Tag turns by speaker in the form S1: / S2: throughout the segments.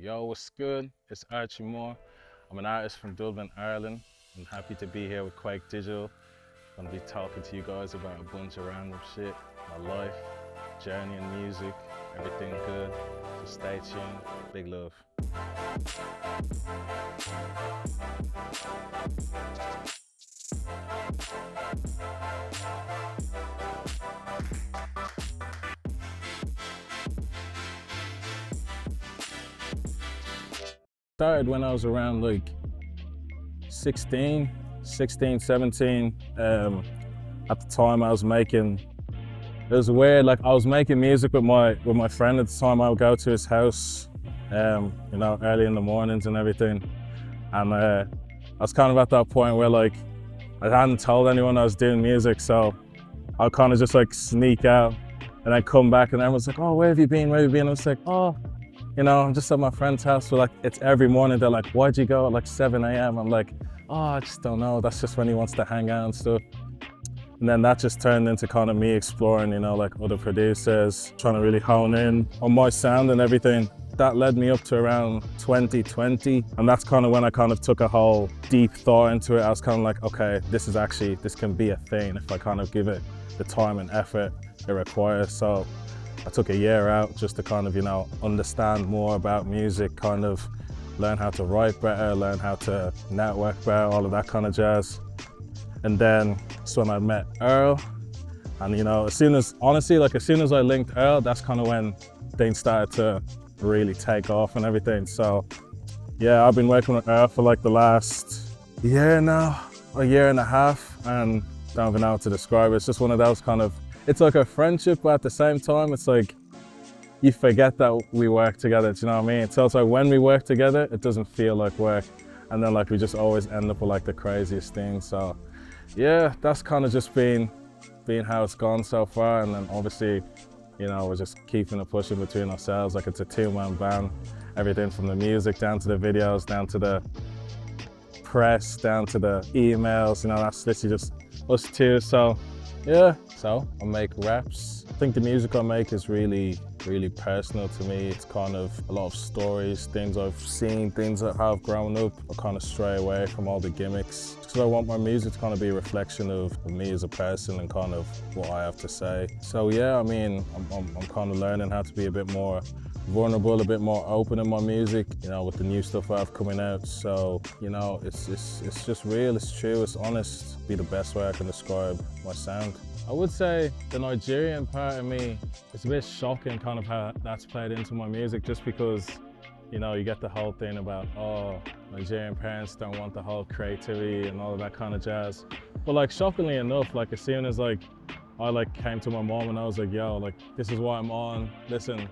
S1: Yo, what's good? It's Archy Moor. I'm an artist from Dublin, Ireland. I'm happy to be here with QUAKE Digital. I'm gonna be talking to you guys about a bunch of random shit, my life, journey in music, everything good. So stay tuned. Big love. Started when I was around like 16, 17. At the time I was making, it was weird, like I was making music with my friend at the time. I would go to his house, early in the mornings and everything. And I was kind of at that point where like, I hadn't told anyone I was doing music, so I'll kind of just like sneak out and then come back and everyone's like, oh, where have you been? Where have you been? I was like, oh, I'm just at my friend's house. So like, it's every morning. They're like, why'd you go at like 7 a.m.? I'm like, oh, I just don't know. That's just when he wants to hang out and stuff. And then that just turned into kind of me exploring, like other producers, trying to really hone in on my sound and everything. That led me up to around 2020. And that's kind of when I kind of took a whole deep thought into it. I was kind of like, okay, this can be a thing if I kind of give it the time and effort it requires. So I took a year out just to kind of, understand more about music, kind of learn how to write better, learn how to network better, all of that kind of jazz. And then that's when I met Earl. And as soon as I linked Earl, that's kind of when things started to really take off and everything. So yeah, I've been working with Earl for like the last year now, a year and a half, and don't even know how to describe it. It's just one of those kind of, it's like a friendship, but at the same time, it's like, you forget that we work together, do you know what I mean? So it's like when we work together, it doesn't feel like work. And then like we just always end up with like the craziest things. So yeah, that's kind of just been how it's gone so far. And then obviously, we're just keeping it pushing between ourselves. Like it's a two-man band, everything from the music down to the videos, down to the press, down to the emails, that's literally just us two. So yeah, so I make raps. I think the music I make is really personal to me. It's kind of a lot of stories, things I've seen, things that have grown up. I kind of stray away from all the gimmicks. So I want my music to kind of be a reflection of me as a person and kind of what I have to say. So yeah, I mean, I'm kind of learning how to be a bit more vulnerable, a bit more open in my music, with the new stuff I have coming out. So, it's just real, it's true, it's honest. Be the best way I can describe my sound. I would say the Nigerian part of me, it's a bit shocking kind of how that's played into my music, just because, you get the whole thing about, oh, Nigerian parents don't want the whole creativity and all of that kind of jazz. But like, shockingly enough, like as soon as like, I like came to my mom and I was like, yo, like, this is what I'm on. Listen,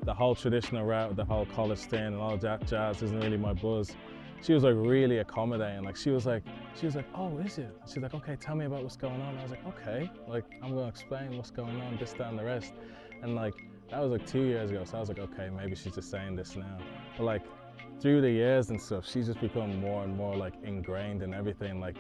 S1: the whole traditional route, the whole college thing and all that jazz isn't really my buzz. She was like really accommodating. Like she was like, oh, is it? She's like, okay, tell me about what's going on. I was like, okay, like I'm gonna explain what's going on, this, that, and the rest. And like, that was like 2 years ago. So I was like, okay, maybe she's just saying this now. But like through the years and stuff, she's just become more and more like ingrained in everything. Like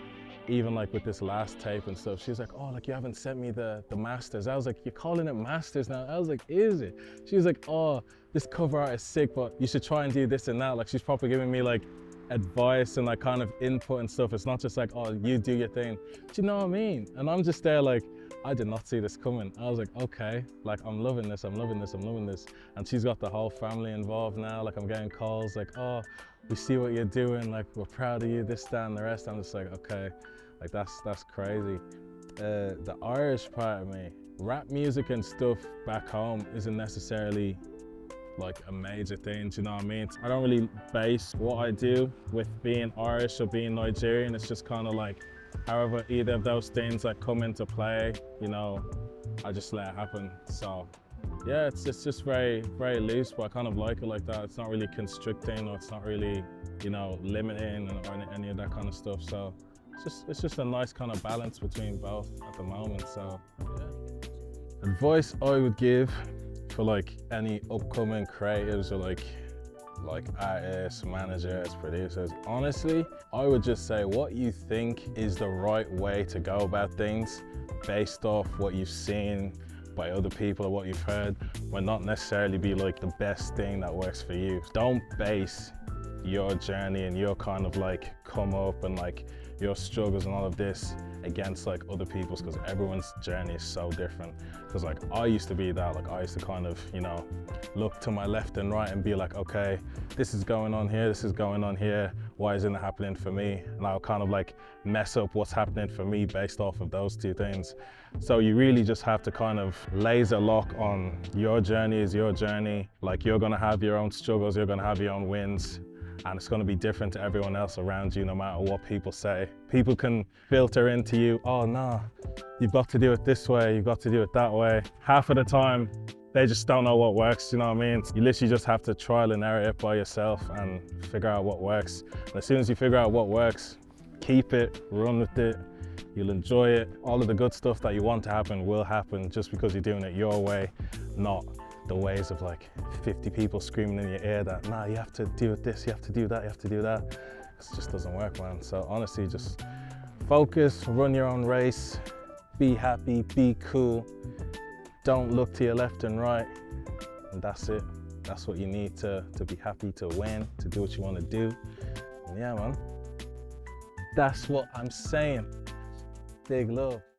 S1: even like with this last tape and stuff, she's like, oh, like you haven't sent me the masters. I was like, you're calling it masters now? I was like, is it? She was like, oh, this cover art is sick, but you should try and do this and that. Like she's probably giving me like advice and like kind of input and stuff. It's not just like, oh, you do your thing. Do you know what I mean? And I'm just there like, I did not see this coming. I was like, okay, like I'm loving this, I'm loving this, I'm loving this. And she's got the whole family involved now. Like I'm getting calls like, oh, we see what you're doing, like we're proud of you, this, that, and the rest. I'm just like, okay, like that's crazy. The Irish part of me, rap music and stuff back home isn't necessarily like a major thing, do you know what I mean? I don't really base what I do with being Irish or being Nigerian. It's just kind of like, however either of those things that come into play, I just let it happen. So yeah, it's just very loose, but I kind of like it like that. It's not really constricting, or it's not really, limiting or any of that kind of stuff. So it's just a nice kind of balance between both at the moment. So yeah. Advice I would give for like any upcoming creatives or like artists, managers, producers, honestly, I would just say what you think is the right way to go about things based off what you've seen, by other people or what you've heard might not necessarily be like the best thing that works for you. Don't base your journey and your kind of like come up and like your struggles and all of this against like other people's, because everyone's journey is so different. Because like I used to be that, like I used to kind of, you know, look to my left and right and be like, okay, this is going on here, this is going on here, why isn't it happening for me? And I'll kind of like mess up what's happening for me based off of those two things. So you really just have to kind of laser lock on your journey is your journey. Like you're gonna have your own struggles, you're gonna have your own wins, and it's going to be different to everyone else around you no matter what people say. People can filter into you, oh no, you've got to do it this way, you've got to do it that way. Half of the time, they just don't know what works, you know what I mean? You literally just have to trial and error it by yourself and figure out what works. And as soon as you figure out what works, keep it, run with it, you'll enjoy it. All of the good stuff that you want to happen will happen just because you're doing it your way, not the ways of like 50 people screaming in your ear that, nah, you have to do it this, you have to do that, you have to do that. It just doesn't work, man. So honestly, just focus, run your own race, be happy, be cool. Don't look to your left and right, and that's it. That's what you need to be happy, to win, to do what you want to do. And yeah, man, that's what I'm saying. Big love.